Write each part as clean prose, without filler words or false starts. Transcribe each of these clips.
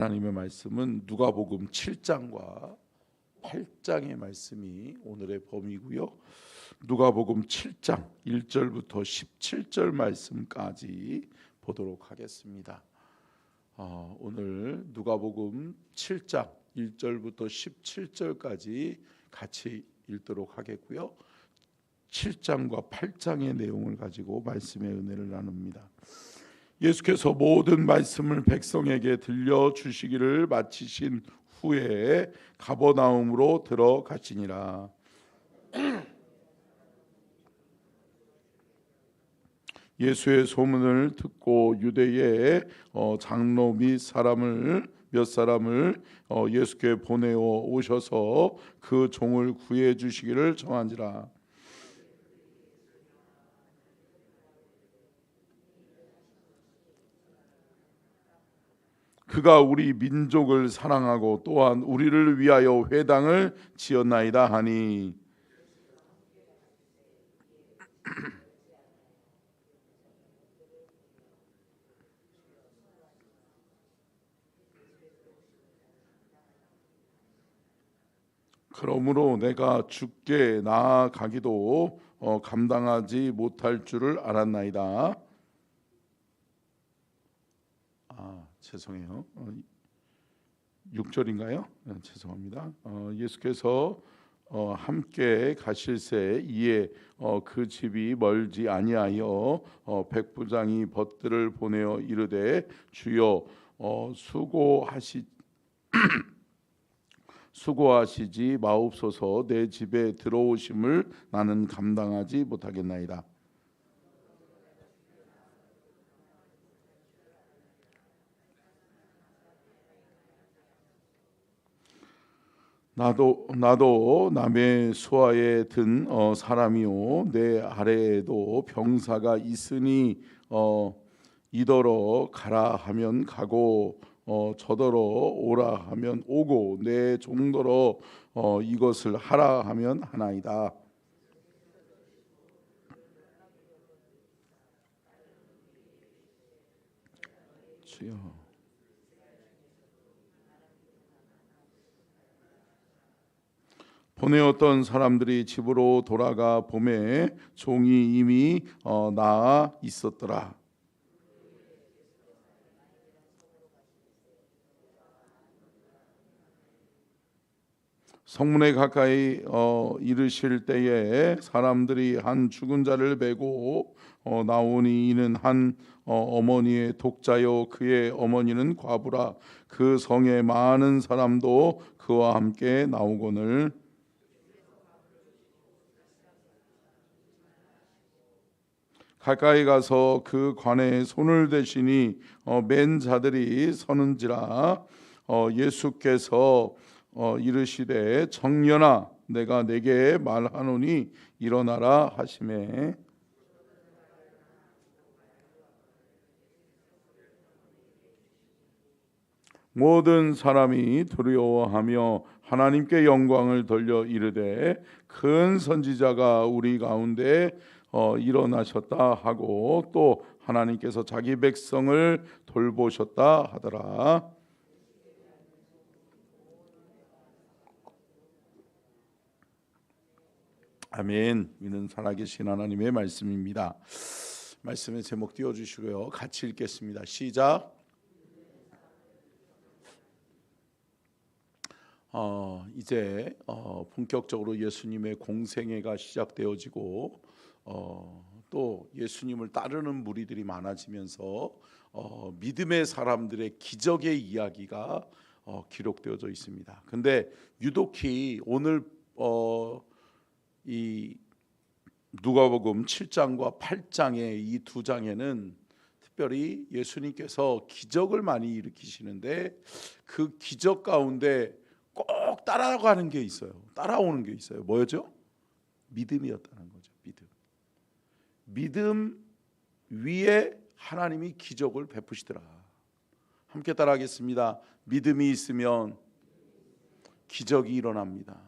하나님의 말씀은 누가복음 7장과 8장의 말씀이 오늘의 범위고요. 누가복음 7장 1절부터 17절 말씀까지 보도록 하겠습니다. 오늘 누가복음 7장 1절부터 17절까지 같이 읽도록 하겠고요. 7장과 8장의 내용을 가지고 말씀의 은혜를 나눕니다. 예수께서 모든 말씀을 백성에게 들려주시기를 마치신 후에 가버나움으로 들어가시니라. 예수의 소문을 듣고 유대의 장로 및 몇 사람을 예수께 보내어 오셔서 그 종을 구해 주시기를 청한지라. 그가 우리 민족을 사랑하고 또한 우리를 위하여 회당을 지었나이다 하니, 그러므로 내가 주께 나아가기도 감당하지 못할 줄을 알았나이다. 죄송해요. 6절인가요? 죄송합니다. 예수께서 함께 가실새 이에 그 집이 멀지 아니하여 백부장이 벗들을 보내어 이르되 주여 수고하시지 마옵소서. 내 집에 들어오심을 나는 감당하지 못하겠나이다. 나도 남의 수하에 든 사람이요 내 아래에도 병사가 있으니 이더러 가라 하면 가고 저더러 오라 하면 오고 내 종더러 이것을 하라 하면 하나이다. 주여, 보내었던 사람들이 집으로 돌아가 보매 종이 이미 나아 있었더라. 성문에 가까이 이르실 때에 사람들이 한 죽은 자를 메고 나오니 이는 한 어머니의 독자요 그의 어머니는 과부라. 그 성에 많은 사람도 그와 함께 나오거늘 가까이 가서 그 관에 손을 대시니 맨 자들이 서는지라. 예수께서 이르시되 청년아 내가 네게 말하노니 일어나라 하시매 모든 사람이 두려워하며 하나님께 영광을 돌려 이르되 큰 선지자가 우리 가운데 일어나셨다 하고 또 하나님께서 자기 백성을 돌보셨다 하더라. 아멘. 이는 살아계신 하나님의 말씀입니다. 말씀의 제목 띄워주시고요. 같이 읽겠습니다. 시작. 이제 본격적으로 예수님의 공생애가 시작되어지고 또 예수님을 따르는 무리들이 많아지면서 믿음의 사람들의 기적의 이야기가 기록되어져 있습니다. 근데 유독히 오늘 이 누가복음 7장과 8장의 이 두 장에는 특별히 예수님께서 기적을 많이 일으키시는데 그 기적 가운데 꼭 따라가는 게 있어요. 따라오는 게 있어요. 뭐였죠? 믿음이었다는 거죠. 믿음 위에 하나님이 기적을 베푸시더라. 함께 따라하겠습니다. 믿음이 있으면 기적이 일어납니다.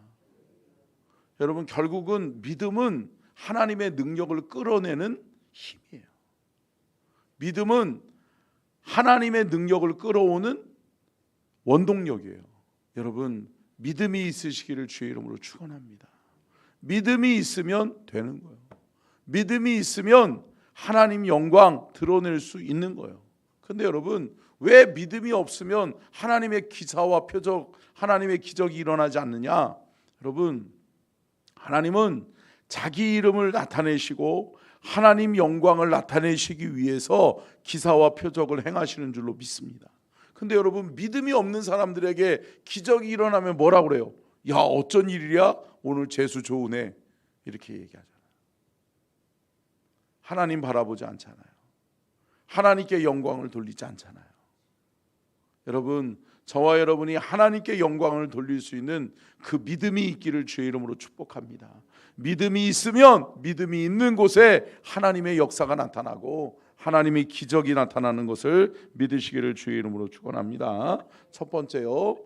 여러분, 결국은 믿음은 하나님의 능력을 끌어내는 힘이에요. 믿음은 하나님의 능력을 끌어오는 원동력이에요. 여러분, 믿음이 있으시기를 주의 이름으로 축원합니다. 믿음이 있으면 되는 거예요. 믿음이 있으면 하나님 영광 드러낼 수 있는 거예요. 근데 여러분, 왜 믿음이 없으면 하나님의 기사와 표적, 하나님의 기적이 일어나지 않느냐? 여러분, 하나님은 자기 이름을 나타내시고 하나님 영광을 나타내시기 위해서 기사와 표적을 행하시는 줄로 믿습니다. 근데 여러분, 믿음이 없는 사람들에게 기적이 일어나면 뭐라고 그래요? 야, 어쩐 일이야? 오늘 재수 좋으네. 이렇게 얘기하잖아요. 하나님 바라보지 않잖아요. 하나님께 영광을 돌리지 않잖아요. 여러분, 저와 여러분이 하나님께 영광을 돌릴 수 있는 그 믿음이 있기를 주의 이름으로 축복합니다. 믿음이 있으면 믿음이 있는 곳에 하나님의 역사가 나타나고 하나님의 기적이 나타나는 것을 믿으시기를 주의 이름으로 축원합니다. 첫 번째요.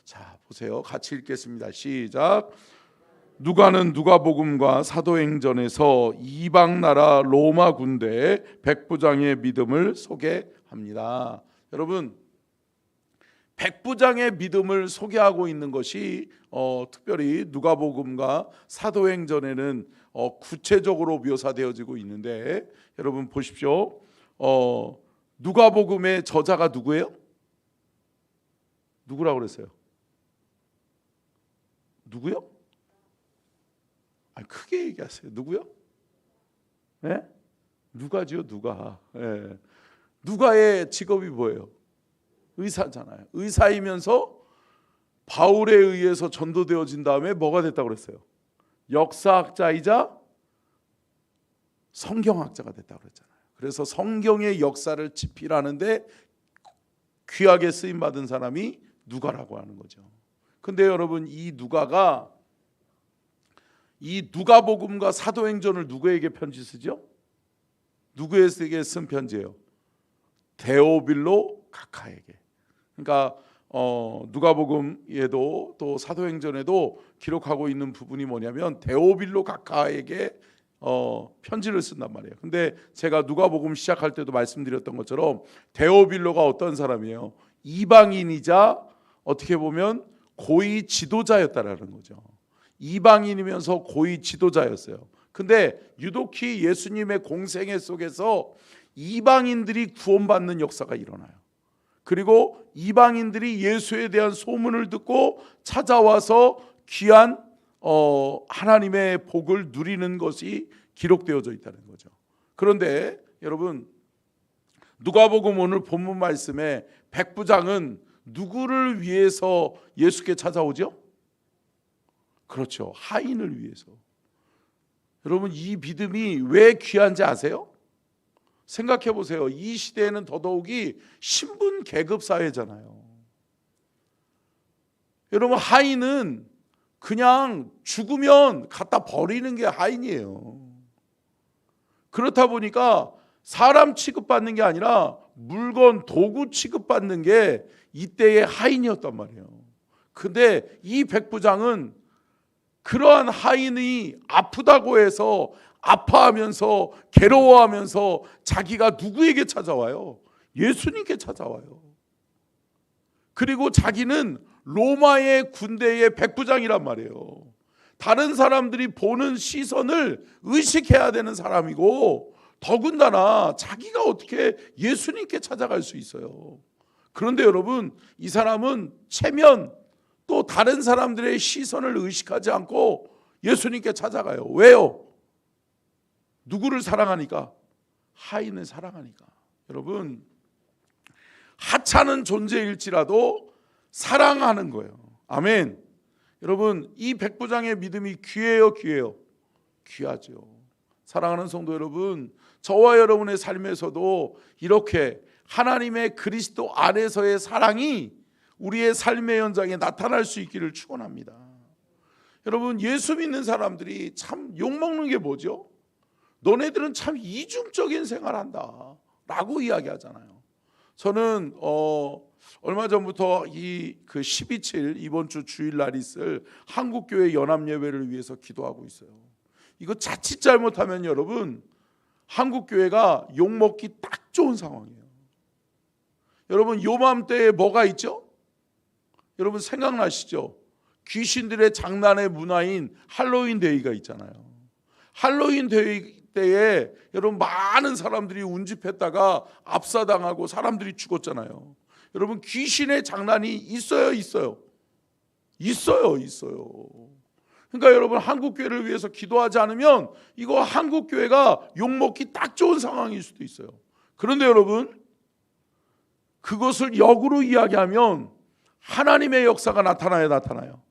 자, 보세요. 같이 읽겠습니다. 시작. 누가는 누가복음과 사도행전에서 이방 나라 로마 군대 백부장의 믿음을 소개합니다. 여러분, 백부장의 믿음을 소개하고 있는 것이 특별히 누가복음과 사도행전에는 구체적으로 묘사되어지고 있는데, 여러분 보십시오. 누가복음의 저자가 누구예요? 누구라고 그랬어요? 누구요? 크게 얘기하세요. 누구요? 네? 누가지요, 누가. 네. 누가의 직업이 뭐예요? 의사잖아요. 의사이면서 바울에 의해서 전도되어진 다음에 뭐가 됐다고 그랬어요? 역사학자이자 성경학자가 됐다고 그랬잖아요. 그래서 성경의 역사를 집필하는데 귀하게 쓰임 받은 사람이 누가라고 하는 거죠. 근데 여러분, 이 누가가 이 누가복음과 사도행전을 누구에게 편지 쓰죠? 누구에게 쓴 편지예요? 데오빌로 각하에게. 그러니까 누가복음에도 또 사도행전에도 기록하고 있는 부분이 뭐냐면 데오빌로 각하에게 편지를 쓴단 말이에요. 근데 제가 누가복음 시작할 때도 말씀드렸던 것처럼 데오빌로가 어떤 사람이에요? 이방인이자 어떻게 보면 고위 지도자였다라는 거죠. 이방인이면서 고위 지도자였어요. 근데 유독히 예수님의 공생애 속에서 이방인들이 구원받는 역사가 일어나요. 그리고 이방인들이 예수에 대한 소문을 듣고 찾아와서 귀한 하나님의 복을 누리는 것이 기록되어져 있다는 거죠. 그런데 여러분, 누가복음 오늘 본문 말씀에 백부장은 누구를 위해서 예수께 찾아오죠? 그렇죠. 하인을 위해서. 여러분, 이 믿음이 왜 귀한지 아세요? 생각해 보세요. 이 시대에는 더더욱이 신분 계급 사회잖아요. 여러분, 하인은 그냥 죽으면 갖다 버리는 게 하인이에요. 그렇다 보니까 사람 취급받는 게 아니라 물건, 도구 취급받는 게 이때의 하인이었단 말이에요. 근데 이 백부장은 그러한 하인이 아프다고 해서 아파하면서 괴로워하면서 자기가 누구에게 찾아와요? 예수님께 찾아와요. 그리고 자기는 로마의 군대의 백부장이란 말이에요. 다른 사람들이 보는 시선을 의식해야 되는 사람이고, 더군다나 자기가 어떻게 예수님께 찾아갈 수 있어요? 그런데 여러분, 이 사람은 체면 또 다른 사람들의 시선을 의식하지 않고 예수님께 찾아가요. 왜요? 누구를 사랑하니까? 하인을 사랑하니까. 여러분, 하찮은 존재일지라도 사랑하는 거예요. 아멘. 여러분, 이 백부장의 믿음이 귀해요, 귀해요? 귀하죠. 사랑하는 성도 여러분, 저와 여러분의 삶에서도 이렇게 하나님의 그리스도 안에서의 사랑이 우리의 삶의 현장에 나타날 수 있기를 축원합니다. 여러분, 예수 믿는 사람들이 참 욕먹는 게 뭐죠? 너네들은 참 이중적인 생활한다 라고 이야기하잖아요. 저는 얼마 전부터 그 12.7 이번 주 주일날 있을 한국교회 연합예배를 위해서 기도하고 있어요. 이거 자칫 잘못하면 여러분, 한국교회가 욕먹기 딱 좋은 상황이에요. 여러분, 요맘때에 뭐가 있죠? 여러분 생각나시죠? 귀신들의 장난의 문화인 할로윈 데이가 있잖아요. 할로윈 데이 때에 여러분 많은 사람들이 운집했다가 압사당하고 사람들이 죽었잖아요. 여러분 귀신의 장난이 있어요? 있어요. 그러니까 여러분 한국교회를 위해서 기도하지 않으면 이거 한국교회가 욕먹기 딱 좋은 상황일 수도 있어요. 그런데 여러분 그것을 역으로 이야기하면 하나님의 역사가 나타나요?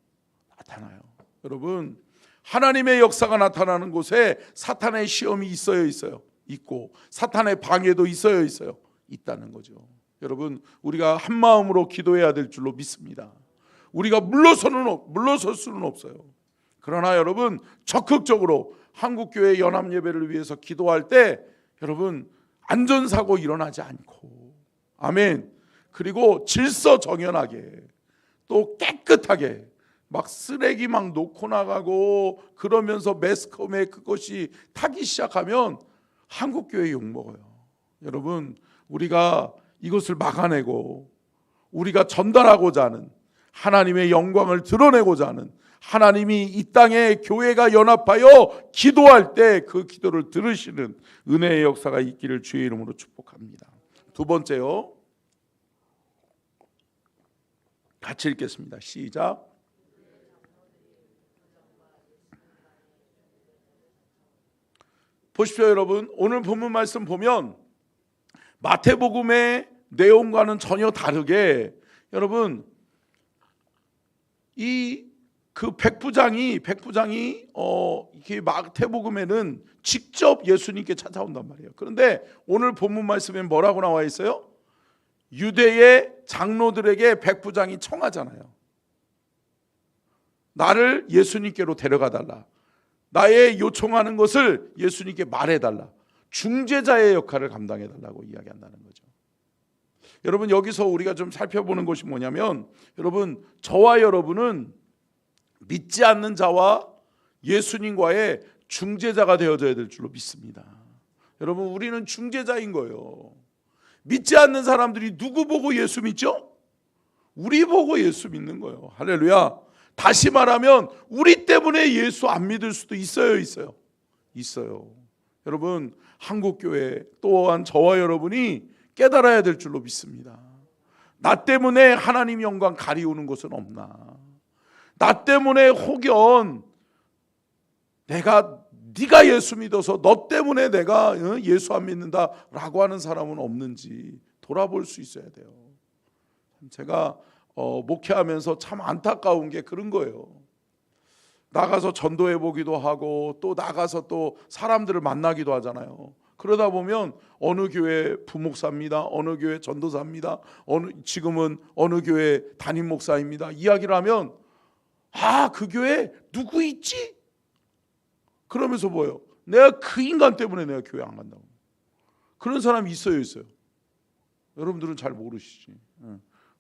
여러분 하나님의 역사가 나타나는 곳에 사탄의 시험이 있어요? 있고 사탄의 방해도 있어요? 있다는 거죠. 여러분 우리가 한 마음으로 기도해야 될 줄로 믿습니다. 우리가 물러설 수는 없어요. 그러나 여러분 적극적으로 한국교회 연합예배를 위해서 기도할 때 여러분 안전사고 일어나지 않고 아멘. 그리고 질서정연하게 또 깨끗하게 막 쓰레기 막 놓고 나가고 그러면서 매스컴에 그것이 타기 시작하면 한국교회 욕먹어요. 여러분 우리가 이것을 막아내고 우리가 전달하고자 하는 하나님의 영광을 드러내고자 하는 하나님이 이 땅에 교회가 연합하여 기도할 때 그 기도를 들으시는 은혜의 역사가 있기를 주의 이름으로 축복합니다. 두 번째요. 같이 읽겠습니다. 시작. 보십시오 여러분. 오늘 본문 말씀 보면 마태복음의 내용과는 전혀 다르게 여러분 그 백부장이 이렇게 마태복음에는 직접 예수님께 찾아온단 말이에요. 그런데 오늘 본문 말씀에 뭐라고 나와 있어요? 유대의 장로들에게 백부장이 청하잖아요. 나를 예수님께로 데려가 달라. 나의 요청하는 것을 예수님께 말해달라. 중재자의 역할을 감당해달라고 이야기한다는 거죠. 여러분 여기서 우리가 좀 살펴보는 것이 뭐냐면 여러분 저와 여러분은 믿지 않는 자와 예수님과의 중재자가 되어져야 될 줄로 믿습니다. 여러분 우리는 중재자인 거예요. 믿지 않는 사람들이 누구 보고 예수 믿죠? 우리 보고 예수 믿는 거예요. 할렐루야. 다시 말하면 우리 때문에 예수 안 믿을 수도 있어요. 여러분 한국교회 또한 저와 여러분이 깨달아야 될 줄로 믿습니다. 나 때문에 하나님 영광 가리우는 것은 없나? 나 때문에 혹연 네가 예수 믿어서 너 때문에 내가 예수 안 믿는다라고 하는 사람은 없는지 돌아볼 수 있어야 돼요. 제가 목회하면서 참 안타까운 게 그런 거예요. 나가서 전도해 보기도 하고 또 나가서 또 사람들을 만나기도 하잖아요. 그러다 보면 어느 교회 부목사입니다. 어느 교회 전도사입니다. 지금은 어느 교회 담임 목사입니다. 이야기를 하면 그 교회 누구 있지? 그러면서 뭐예요? 내가 그 인간 때문에 내가 교회 안 간다고. 그런 사람이 있어요. 여러분들은 잘 모르시지.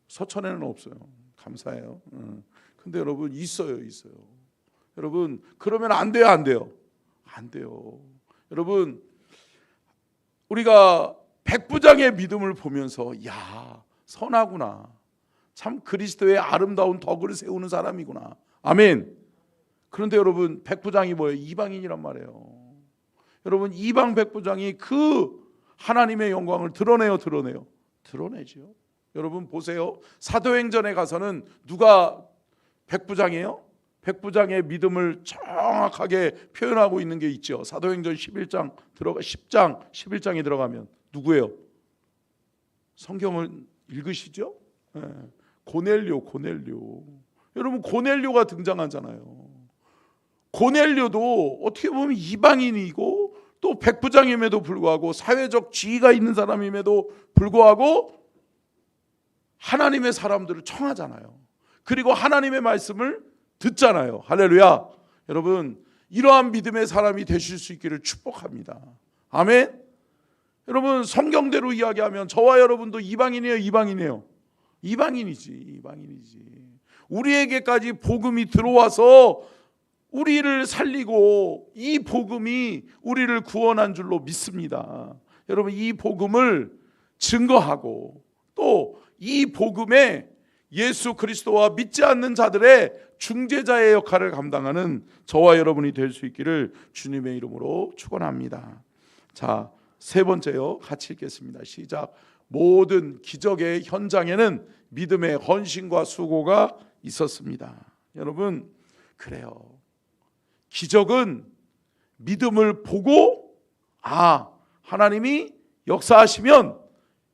서천에는 없어요. 감사해요. 근데 여러분 있어요. 여러분 그러면 안 돼요. 여러분 우리가 백부장의 믿음을 보면서 야 선하구나. 참 그리스도의 아름다운 덕을 세우는 사람이구나. 아멘. 그런데 여러분 백부장이 뭐예요? 이방인이란 말이에요. 여러분 이방 백부장이 그 하나님의 영광을 드러내죠. 여러분 보세요. 사도행전에 가서는 누가 백부장이에요? 백부장의 믿음을 정확하게 표현하고 있는 게 있죠. 사도행전 10장 11장에 들어가면 누구예요? 성경을 읽으시죠? 고넬료. 여러분 고넬료가 등장하잖아요. 고넬료도 어떻게 보면 이방인이고 또 백부장임에도 불구하고 사회적 지위가 있는 사람임에도 불구하고 하나님의 사람들을 청하잖아요. 그리고 하나님의 말씀을 듣잖아요. 할렐루야. 여러분 이러한 믿음의 사람이 되실 수 있기를 축복합니다. 아멘. 여러분 성경대로 이야기하면 저와 여러분도 이방인이에요. 이방인이지. 우리에게까지 복음이 들어와서 우리를 살리고 이 복음이 우리를 구원한 줄로 믿습니다. 여러분 이 복음을 증거하고 또 이 복음에 예수 그리스도와 믿지 않는 자들의 중재자의 역할을 감당하는 저와 여러분이 될 수 있기를 주님의 이름으로 축원합니다. 자, 세 번째요. 같이 읽겠습니다. 시작. 모든 기적의 현장에는 믿음의 헌신과 수고가 있었습니다. 여러분, 그래요. 기적은 믿음을 보고 하나님이 역사하시면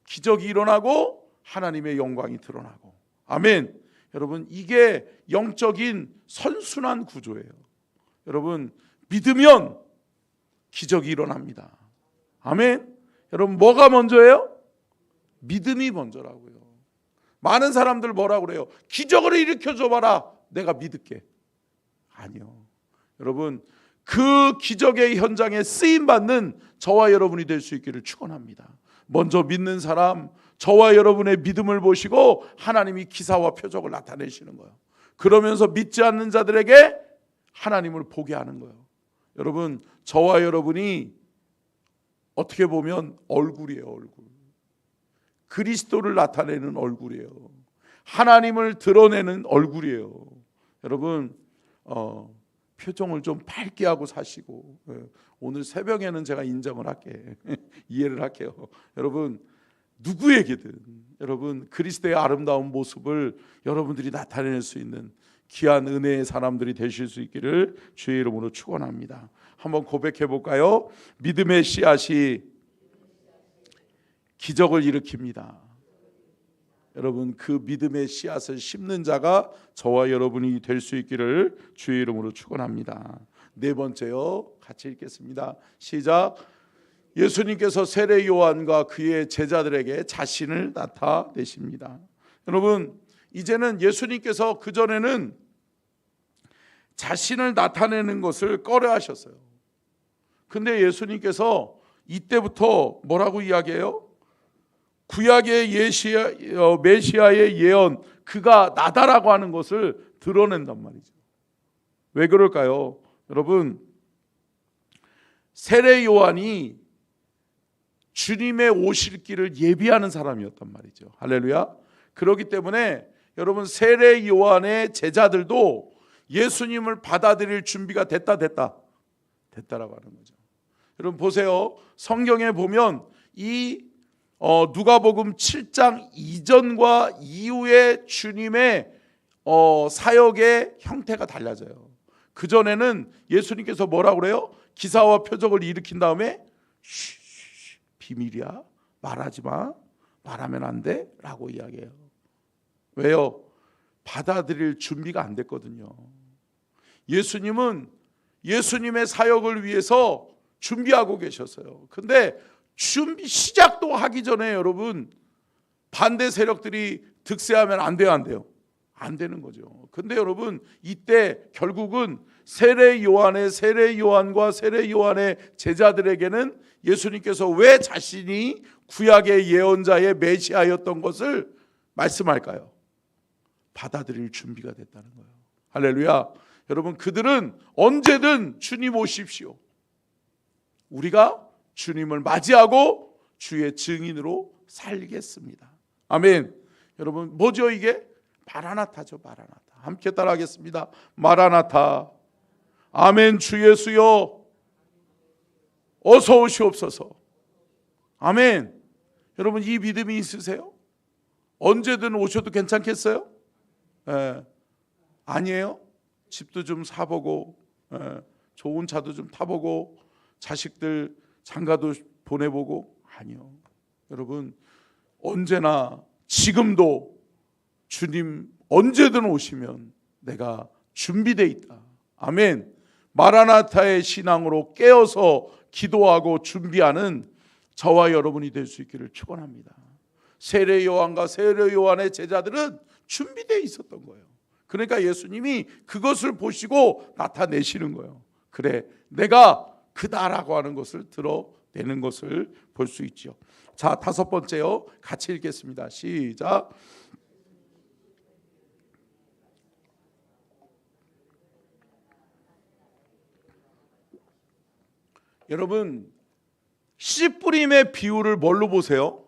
기적이 일어나고 하나님의 영광이 드러나고. 아멘. 여러분, 이게 영적인 선순환 구조예요. 여러분, 믿으면 기적이 일어납니다. 아멘. 여러분, 뭐가 먼저예요? 믿음이 먼저라고요. 많은 사람들 뭐라고 그래요? 기적을 일으켜줘 봐라, 내가 믿을게. 아니요. 여러분, 그 기적의 현장에 쓰임받는 저와 여러분이 될 수 있기를 축원합니다. 먼저 믿는 사람, 저와 여러분의 믿음을 보시고 하나님이 기사와 표적을 나타내시는 거예요. 그러면서 믿지 않는 자들에게 하나님을 보게 하는 거예요. 여러분, 저와 여러분이 어떻게 보면 얼굴이에요. 얼굴. 그리스도를 나타내는 얼굴이에요. 하나님을 드러내는 얼굴이에요. 여러분, 표정을 좀 밝게 하고 사시고, 오늘 새벽에는 제가 인정을 할게. 이해를 할게요. 여러분, 누구에게든 여러분 그리스도의 아름다운 모습을 여러분들이 나타낼 수 있는 귀한 은혜의 사람들이 되실 수 있기를 주의 이름으로 축원합니다. 한번 고백해 볼까요? 믿음의 씨앗이 기적을 일으킵니다. 여러분, 그 믿음의 씨앗을 심는 자가 저와 여러분이 될 수 있기를 주의 이름으로 축원합니다. 네 번째요. 같이 읽겠습니다. 시작. 예수님께서 세례 요한과 그의 제자들에게 자신을 나타내십니다. 여러분, 이제는 예수님께서 그전에는 자신을 나타내는 것을 꺼려하셨어요. 근데 예수님께서 이때부터 뭐라고 이야기해요? 구약의 메시아의 예언, 그가 나다라고 하는 것을 드러낸단 말이죠. 왜 그럴까요? 여러분, 세례 요한이 주님의 오실 길을 예비하는 사람이었단 말이죠. 할렐루야. 그렇기 때문에 여러분, 세례 요한의 제자들도 예수님을 받아들일 준비가 됐다라고 하는 거죠. 여러분 보세요. 성경에 보면 이 누가복음 7장 이전과 이후의 주님의 사역의 형태가 달라져요. 그전에는 예수님께서 뭐라고 그래요? 기사와 표적을 일으킨 다음에 비밀이야, 말하지 마, 말하면 안 돼 라고 이야기해요. 왜요? 받아들일 준비가 안 됐거든요. 예수님은 예수님의 사역을 위해서 준비하고 계셨어요. 근데 준비 시작도 하기 전에 여러분, 반대 세력들이 득세하면 안 돼요, 안 돼요? 안 되는 거죠. 근데 여러분, 이때 결국은 세례 요한과 세례 요한의 제자들에게는 예수님께서 왜 자신이 구약의 예언자의 메시아였던 것을 말씀할까요? 받아들일 준비가 됐다는 거예요. 할렐루야. 여러분, 그들은 언제든 주님 오십시오, 우리가 주님을 맞이하고 주의 증인으로 살겠습니다. 아멘. 여러분, 뭐죠 이게? 마라나타죠. 마라나타. 함께 따라하겠습니다. 마라나타. 아멘. 주 예수여 어서 오시옵소서. 아멘. 여러분, 이 믿음이 있으세요? 언제든 오셔도 괜찮겠어요? 아니에요? 집도 좀 사보고, 좋은 차도 좀 타보고, 자식들 장가도 보내보고. 아니요. 여러분, 언제나 지금도 주님 언제든 오시면 내가 준비되어 있다. 아멘. 마라나타의 신앙으로 깨어서 기도하고 준비하는 저와 여러분이 될 수 있기를 축원합니다. 세례 요한과 세례 요한의 제자들은 준비되어 있었던 거예요. 그러니까 예수님이 그것을 보시고 나타내시는 거예요. 그래, 내가 그다라고 하는 것을 드러내는 것을 볼 수 있죠. 자, 다섯 번째요. 같이 읽겠습니다. 시작. 여러분, 씨 뿌림의 비유를 뭘로 보세요?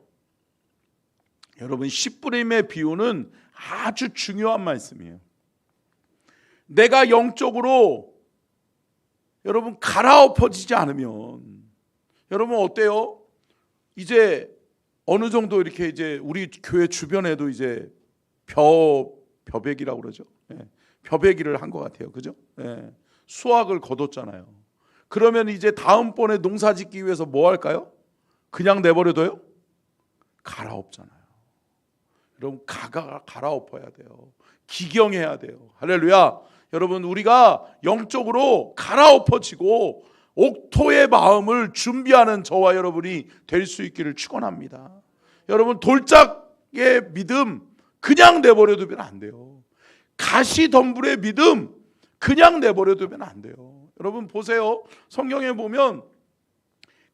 여러분, 씨 뿌림의 비유는 아주 중요한 말씀이에요. 내가 영적으로 여러분 갈아엎어지지 않으면 여러분 어때요? 이제 어느 정도 이렇게 이제 우리 교회 주변에도 이제 벼베기라고 그러죠. 벼베기를 한 것 같아요. 그죠? 수확을 거뒀잖아요. 그러면 이제 다음번에 농사 짓기 위해서 뭐 할까요? 그냥 내버려둬요? 갈아엎잖아요. 여러분 갈아엎어야 돼요. 기경해야 돼요. 할렐루야. 여러분, 우리가 영적으로 갈아엎어지고 옥토의 마음을 준비하는 저와 여러분이 될 수 있기를 축원합니다. 여러분, 돌짝의 믿음 그냥 내버려두면 안 돼요. 가시덤불의 믿음 그냥 내버려두면 안 돼요. 여러분 보세요. 성경에 보면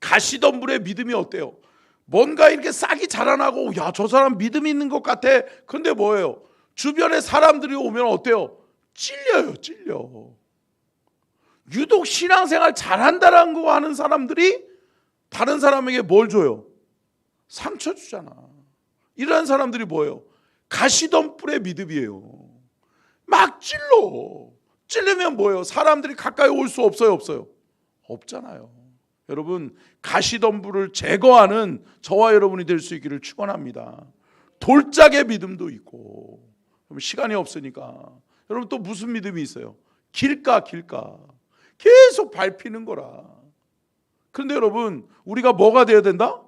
가시덤불의 믿음이 어때요? 뭔가 이렇게 싹이 자라나고 야, 저 사람 믿음이 있는 것 같아. 근데 뭐예요? 주변에 사람들이 오면 어때요? 찔려요. 찔려. 유독 신앙생활 잘한다라는 거 하는 사람들이 다른 사람에게 뭘 줘요? 상처 주잖아. 이런 사람들이 뭐예요? 가시덤불의 믿음이에요. 막 찔르면 뭐예요? 사람들이 가까이 올 수 없어요? 없어요? 없잖아요. 여러분, 가시덤불을 제거하는 저와 여러분이 될 수 있기를 축원합니다. 돌짝의 믿음도 있고, 시간이 없으니까 여러분 또 무슨 믿음이 있어요? 길가 계속 밟히는 거라. 그런데 여러분, 우리가 뭐가 되어야 된다?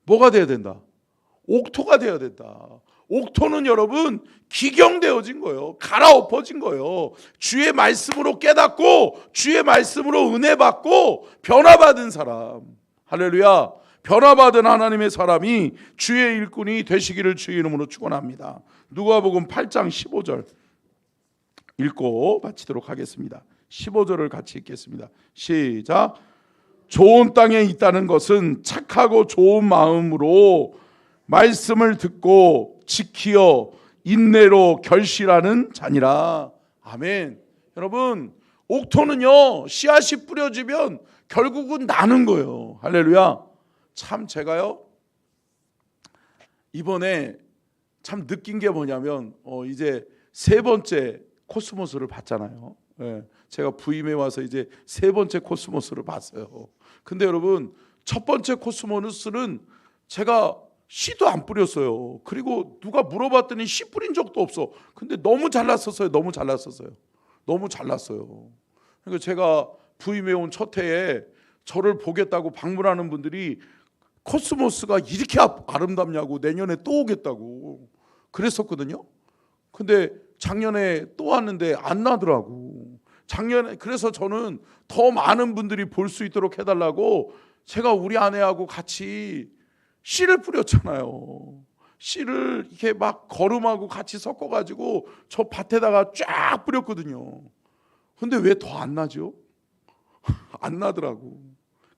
뭐가 되어야 된다? 옥토가 되어야 된다. 옥토는 여러분 기경되어진 거예요. 갈아엎어진 거예요. 주의 말씀으로 깨닫고 주의 말씀으로 은혜 받고 변화받은 사람. 할렐루야. 변화받은 하나님의 사람이 주의 일꾼이 되시기를 주의 이름으로 축원합니다. 누가복음 8장 15절 읽고 마치도록 하겠습니다. 15절을 같이 읽겠습니다. 시작. 좋은 땅에 있다는 것은 착하고 좋은 마음으로 말씀을 듣고 지키어 인내로 결실하는 자니라. 아멘. 여러분, 옥토는요 씨앗이 뿌려지면 결국은 나는 거예요. 할렐루야. 참 제가요 이번에 참 느낀 게 뭐냐면 이제 세 번째 코스모스를 봤잖아요. 제가 부임해 와서 이제 세 번째 코스모스를 봤어요. 근데 여러분, 첫 번째 코스모스는 제가 씨도 안 뿌렸어요. 그리고 누가 물어봤더니 씨 뿌린 적도 없어. 근데 너무 잘났었어요. 그러니까 제가 부임해 온 첫 해에 저를 보겠다고 방문하는 분들이 코스모스가 이렇게 아름답냐고, 내년에 또 오겠다고 그랬었거든요. 근데 작년에 또 왔는데 안 나더라고. 작년에 그래서 저는 더 많은 분들이 볼 수 있도록 해달라고 제가 우리 아내하고 같이 씨를 뿌렸잖아요. 씨를 이렇게 막 거름하고 같이 섞어가지고 저 밭에다가 쫙 뿌렸거든요. 근데 왜 더 안 나죠? 안 나더라고.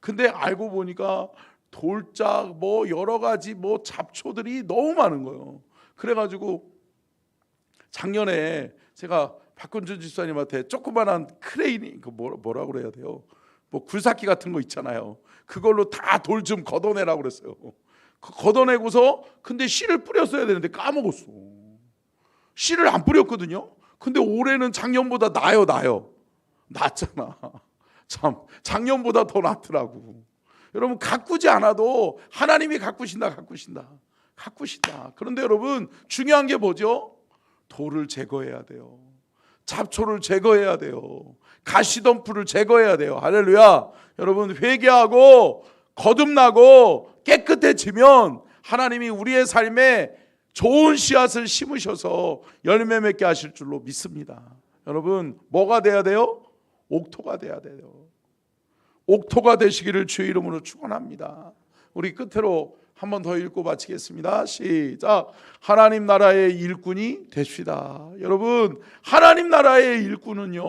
근데 알고 보니까 돌짝 뭐 여러 가지 뭐 잡초들이 너무 많은 거예요. 그래가지고 작년에 제가 박근준 집사님한테 조그만한 크레인이 그 뭐라고 그래야 돼요? 뭐 굴삭기 같은 거 있잖아요. 그걸로 다 돌 좀 걷어내라고 그랬어요. 걷어내고서 근데 씨를 뿌렸어야 되는데 까먹었어. 씨를 안 뿌렸거든요. 근데 올해는 작년보다 낫잖아. 참 작년보다 더 낫더라고. 여러분, 가꾸지 않아도 하나님이 가꾸신다. 그런데 여러분, 중요한 게 뭐죠? 돌을 제거해야 돼요. 잡초를 제거해야 돼요. 가시덤불을 제거해야 돼요. 할렐루야. 여러분, 회개하고 거듭나고 깨끗해지면 하나님이 우리의 삶에 좋은 씨앗을 심으셔서 열매 맺게 하실 줄로 믿습니다. 여러분, 뭐가 돼야 돼요? 옥토가 돼야 돼요. 옥토가 되시기를 주의 이름으로 축원합니다. 우리 끝으로 한 번 더 읽고 마치겠습니다. 시작. 하나님 나라의 일꾼이 되시다. 여러분, 하나님 나라의 일꾼은요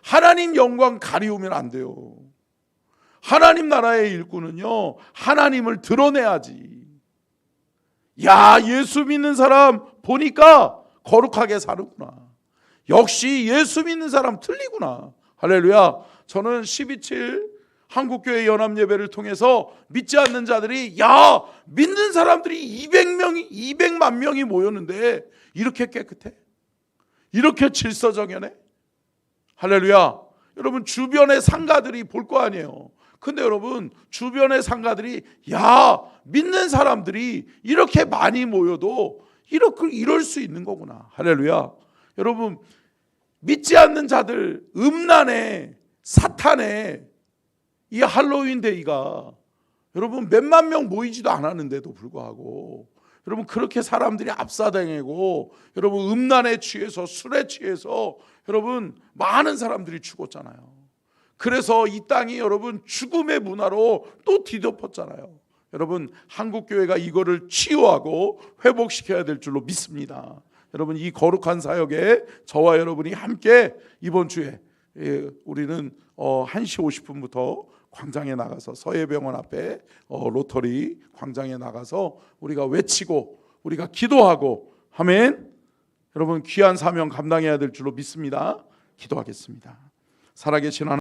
하나님 영광 가리우면 안 돼요. 하나님 나라의 일꾼은요 하나님을 드러내야지. 야, 예수 믿는 사람 보니까 거룩하게 사는구나. 역시 예수 믿는 사람 틀리구나. 할렐루야. 저는 12.7 한국교회 연합예배를 통해서 믿지 않는 자들이, 야, 믿는 사람들이 200만 명이 모였는데 이렇게 깨끗해? 이렇게 질서정연해? 할렐루야. 여러분, 주변의 상가들이 볼 거 아니에요. 근데 여러분, 주변의 상가들이, 야, 믿는 사람들이 이렇게 많이 모여도 이럴 수 있는 거구나. 할렐루야. 여러분, 믿지 않는 자들, 음란의 사탄의 이 할로윈 데이가 여러분 몇만 명 모이지도 않았는데도 불구하고 여러분 그렇게 사람들이 압사당하고 여러분 음란에 취해서 술에 취해서 여러분 많은 사람들이 죽었잖아요. 그래서 이 땅이 여러분 죽음의 문화로 또 뒤덮었잖아요. 여러분 한국교회가 이거를 치유하고 회복시켜야 될 줄로 믿습니다. 여러분 이 거룩한 사역에 저와 여러분이 함께 이번 주에 우리는 1시 50분부터 광장에 나가서 서예병원 앞에 로터리 광장에 나가서 우리가 외치고 우리가 기도하고 아멘. 여러분 귀한 사명 감당해야 될 줄로 믿습니다. 기도하겠습니다. 살아계신 하나님